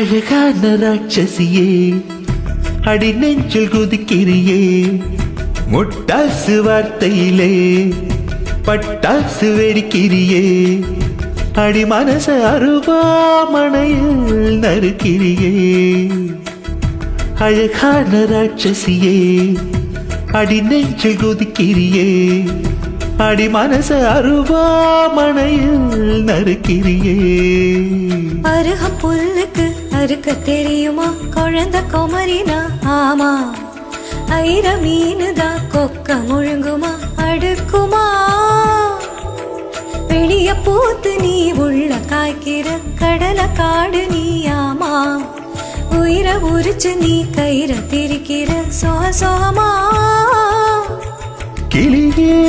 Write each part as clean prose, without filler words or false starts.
அழகான ராட்சசியே அடி நெஞ்சில் குதிக்கிறியே முட்டாசு வார்த்தையிலே பட்டாசு வெடிக்கிறியே அடி மனச அருவாமனையில் நறுக்கிறியே அழகான ராட்சசியே அடி நெஞ்சில் குதிக்கிறியே அடி மனச அருவாமனையில் நறுக்கிறியே அருகம் புல்லுக்கு அறுக்க தெரியுமா குழந்தை குமரினா ஆமா ஐர மீனுதா கொக்க முழுங்குமா அடுக்குமா வெளிய பூத்து நீ உள்ள காய்க்கிற கடல காடு நீ ஆமா உயிர உரிச்சு நீ கயிற திரிக்கிற சோக சோகமா கிளியே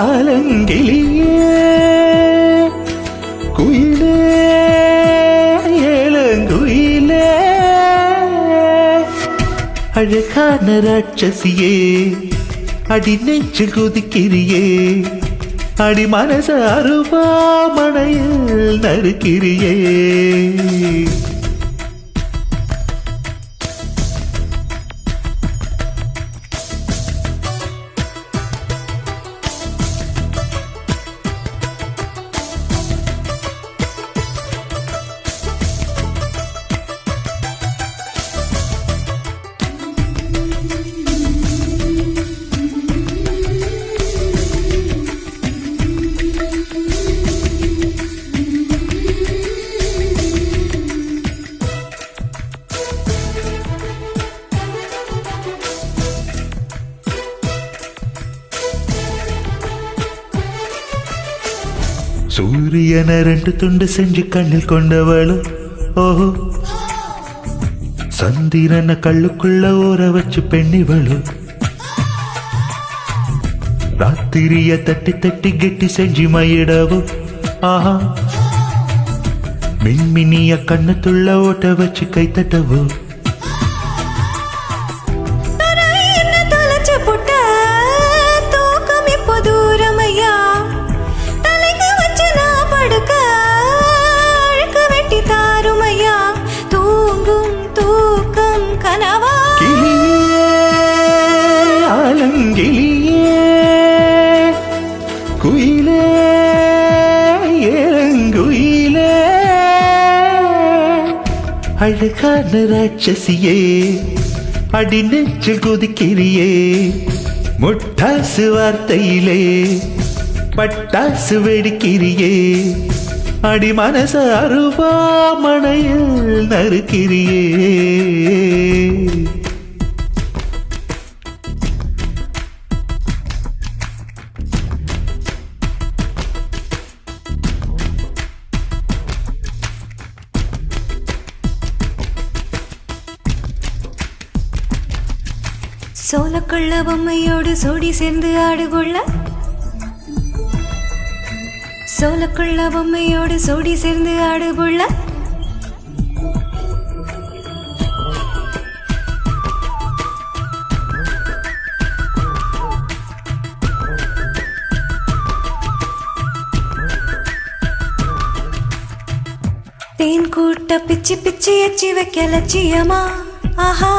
ஆலங்கிளியே குயிலே ஏலங்குயிலே அழகான ராட்சசியே அடி நெஞ்சில் குதிக்கிறியே அடி மனச அருவாமனையில் நறுக்கிறியே சூரியனை ரெண்டு துண்டு செஞ்சு கண்ணில் கொண்டவளும் ஓஹோ சந்திரனை கள்ளுக்குள்ள ஊற வச்சு பெண்ணிவளும் ராத்திரிய தட்டி தட்டி கெட்டி செஞ்சு மயிடவும் ஆஹா மின்மினிய கண்ணத்துள்ள ஓட்ட வச்சு கை தட்டவும் குயிலே ஏலங்குயிலே அழகான ராட்சசியே அடி நெஞ்சில் குதிக்கிறியே முட்டாசு வார்த்தையிலே பட்டாசு வெடிக்கிறியே அடி மனச அருவாமனையில் நறுக்கிறியே சோலக்குள்ள பொம்மையோடு சோடி சேர்ந்து ஆடுகொள்ள சோலக்குள்ள பொம்மையோடு சோடி சேர்ந்து ஆடுகொள்ள தேன் கூட்ட பிச்சி பிச்சி எச்சி வைக்க லட்சியமா ஆஹா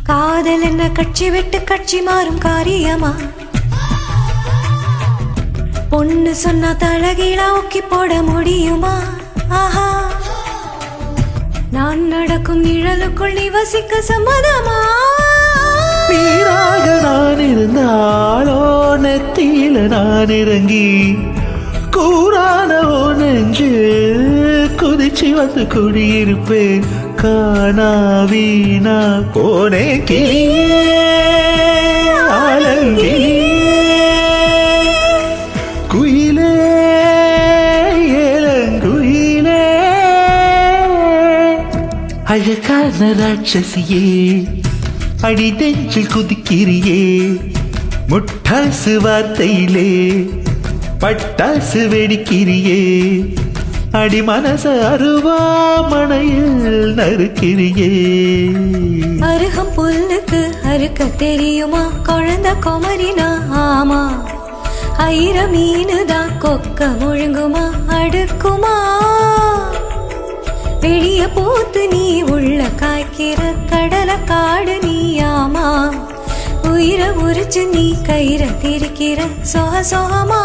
காதல் என்ன கட்சி விட்டு கட்சி மாறும் காரியமா பொண்ணு சொன்னா தலகீழா ஊக்கி போட முடியுமா ஆஹா நான் நடக்கும் நிழலுக்குள் நீ வசிக்க சம்மதமா நீராக நான் இருந்தாலோ நெத்தியில நான் இறங்கி கூறான நெஞ்சு குதிச்சு வந்து குடியிருப்பேன் காணா வீணா போனே கிளியே ஆலங்கிளியே குயிலே ஏலங்குயிலே அழகான ராட்சசியே அடி நெஞ்சில் குதிக்கிறியே முட்டாசு வார்த்தையிலே பட்டாசு வெடிக்கிறியே அடி மனச அருவாமனையில் நறுக்கிறியே அருகம் புல்லுக்கு அறுக்க தெரியுமா குழந்தை குமரினா ஆமா ஐர மீனுதான் கொக்க முழுங்குமா அடுக்குமா வெளிய பூத்து நீ உள்ள காய்க்கிற கடலை காடு நீயாமா உயிரை உரிச்சு நீ கயிற திரிக்கிற சொக சொகமா